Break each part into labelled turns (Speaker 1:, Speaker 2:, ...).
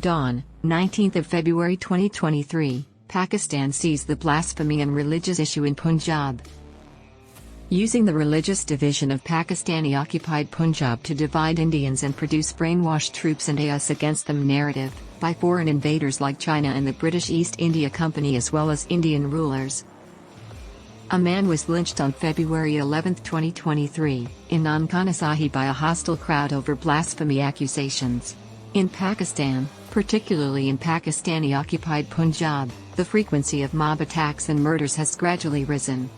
Speaker 1: Dawn, 19th of February 2023, Pakistan sees the blasphemy and religious issue in Punjab. Using the religious division of Pakistani Occupied Punjab to divide Indians and produce brainwashed troops and a us against them narrative, by foreign invaders like China and the British East India Company as well as Indian rulers. A man was lynched on February 11, 2023, in Nankana Sahib by a hostile crowd over blasphemy accusations. In Pakistan, particularly in Pakistani Occupied Punjab, the frequency of mob attacks and murders has gradually risen.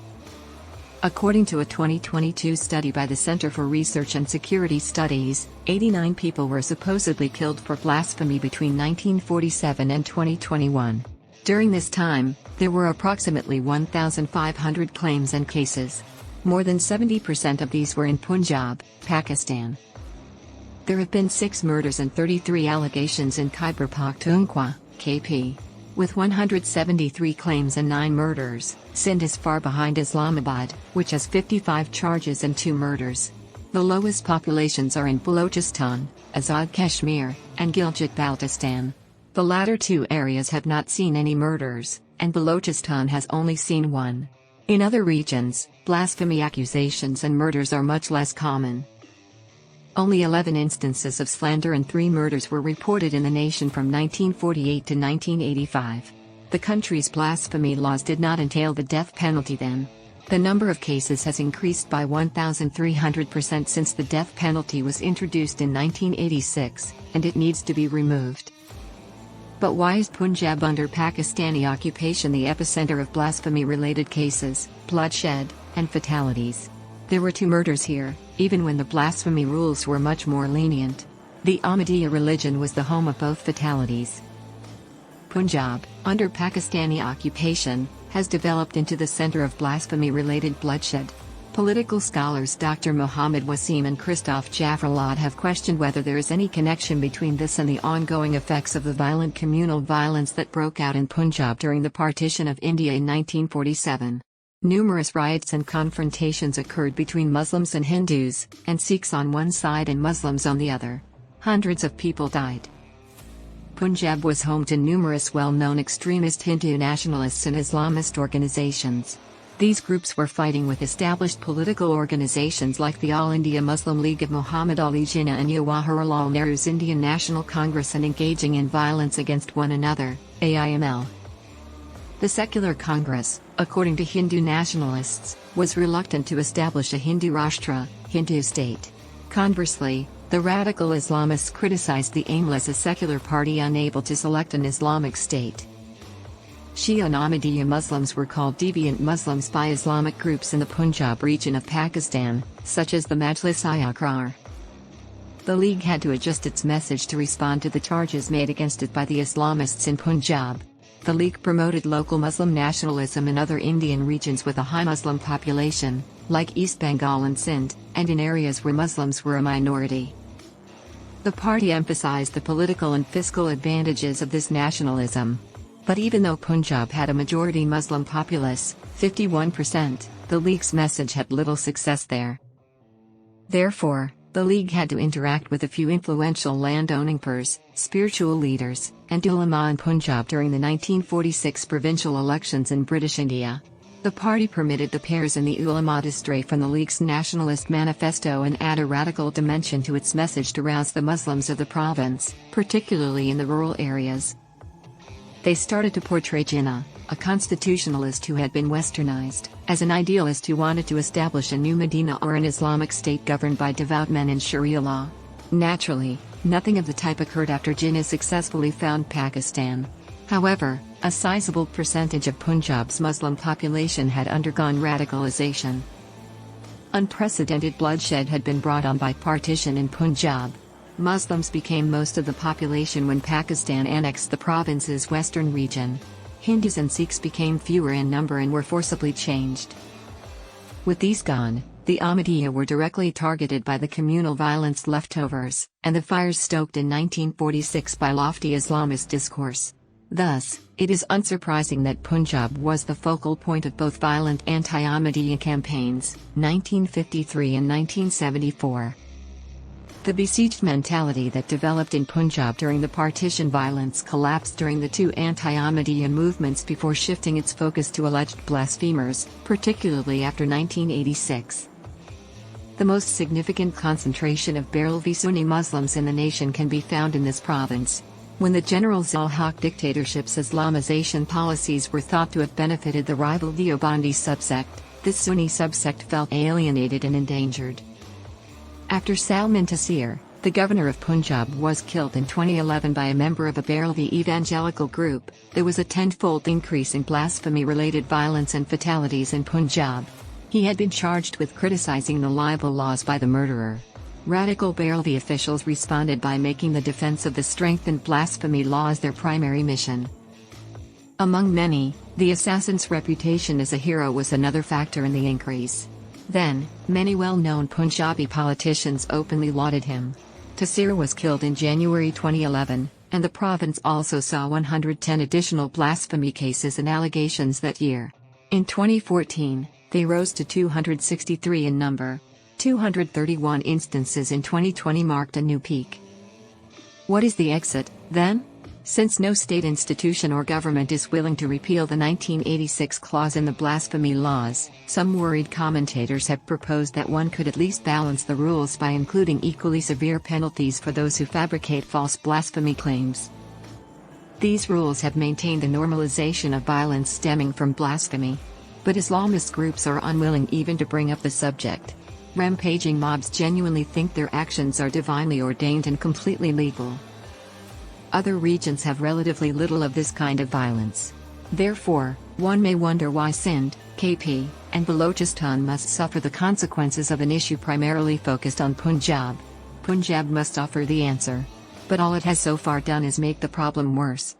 Speaker 1: According to a 2022 study by the Center for Research and Security Studies, 89 people were supposedly killed for blasphemy between 1947 and 2021. During this time, there were approximately 1,500 claims and cases. More than 70% of these were in Punjab, Pakistan. There have been 6 murders and 33 allegations in Khyber Pakhtunkhwa, KP. With 173 claims and 9 murders, Sindh is far behind Islamabad, which has 55 charges and 2 murders. The lowest populations are in Balochistan, Azad Kashmir, and Gilgit-Baltistan. The latter 2 areas have not seen any murders, and Balochistan has only seen 1. In other regions, blasphemy accusations and murders are much less common. Only 11 instances of slander and 3 murders were reported in the nation from 1948 to 1985. The country's blasphemy laws did not entail the death penalty then. The number of cases has increased by 1,300% since the death penalty was introduced in 1986, and it needs to be removed. But why is Punjab under Pakistani occupation the epicenter of blasphemy-related cases, bloodshed, and fatalities? There were 2 murders here, even when the blasphemy rules were much more lenient. The Ahmadiyya religion was the home of both fatalities. Punjab, under Pakistani occupation, has developed into the center of blasphemy-related bloodshed. Political scholars Dr. Mohammed Wasim and Christoph Jaffrelot have questioned whether there is any connection between this and the ongoing effects of the violent communal violence that broke out in Punjab during the partition of India in 1947. Numerous riots and confrontations occurred between Muslims and Hindus, and Sikhs on one side and Muslims on the other. Hundreds of people died. Punjab was home to numerous well-known extremist Hindu nationalists and Islamist organizations. These groups were fighting with established political organizations like the All India Muslim League of Muhammad Ali Jinnah and Jawaharlal Nehru's Indian National Congress and engaging in violence against one another, AIML. The secular Congress, according to Hindu nationalists, was reluctant to establish a Hindu Rashtra, Hindu state. Conversely, the radical Islamists criticized the aimless a secular party unable to select an Islamic state. Shia and Ahmadiyya Muslims were called deviant Muslims by Islamic groups in the Punjab region of Pakistan, such as the Majlis-i-Aqrar. The League had to adjust its message to respond to the charges made against it by the Islamists in Punjab. The League promoted local Muslim nationalism in other Indian regions with a high Muslim population, like East Bengal and Sindh, and in areas where Muslims were a minority. The party emphasized the political and fiscal advantages of this nationalism. But even though Punjab had a majority Muslim populace, 51%, the League's message had little success there. Therefore, the League had to interact with a few influential landowning pers, spiritual leaders, and ulama in Punjab during the 1946 provincial elections in British India. The party permitted the pairs and the ulama to stray from the League's nationalist manifesto and add a radical dimension to its message to rouse the Muslims of the province, particularly in the rural areas. They started to portray Jinnah, a constitutionalist who had been westernized, as an idealist who wanted to establish a new Medina or an Islamic state governed by devout men in Sharia law. Naturally, nothing of the type occurred after Jinnah successfully found Pakistan. However, a sizable percentage of Punjab's Muslim population had undergone radicalization. Unprecedented bloodshed had been brought on by partition in Punjab. Muslims became most of the population when Pakistan annexed the province's western region. Hindus and Sikhs became fewer in number and were forcibly changed. With these gone, the Ahmadiyya were directly targeted by the communal violence leftovers, and the fires stoked in 1946 by lofty Islamist discourse. Thus, it is unsurprising that Punjab was the focal point of both violent anti-Ahmadiyya campaigns, 1953 and 1974. The besieged mentality that developed in Punjab during the partition violence collapsed during the two anti-Ahmadiyya movements before shifting its focus to alleged blasphemers, particularly after 1986. The most significant concentration of Barelvi Sunni Muslims in the nation can be found in this province. When the General Zul-Haq dictatorship's Islamization policies were thought to have benefited the rival Deobandi subsect, this Sunni subsect felt alienated and endangered. After Salman Taseer, the governor of Punjab, was killed in 2011 by a member of a Barelvi evangelical group, there was a tenfold increase in blasphemy-related violence and fatalities in Punjab. He had been charged with criticizing the libel laws by the murderer. Radical Barelvi officials responded by making the defense of the strengthened blasphemy laws their primary mission. Among many, the assassin's reputation as a hero was another factor in the increase. Then, many well-known Punjabi politicians openly lauded him. Taseer was killed in January 2011, and the province also saw 110 additional blasphemy cases and allegations that year. In 2014, they rose to 263 in number. 231 instances in 2020 marked a new peak. What is the exit, then? Since no state institution or government is willing to repeal the 1986 clause in the blasphemy laws, some worried commentators have proposed that one could at least balance the rules by including equally severe penalties for those who fabricate false blasphemy claims. These rules have maintained the normalization of violence stemming from blasphemy. But Islamist groups are unwilling even to bring up the subject. Rampaging mobs genuinely think their actions are divinely ordained and completely legal. Other regions have relatively little of this kind of violence. Therefore, one may wonder why Sindh, KP, and Balochistan must suffer the consequences of an issue primarily focused on Punjab. Punjab must offer the answer. But all it has so far done is make the problem worse.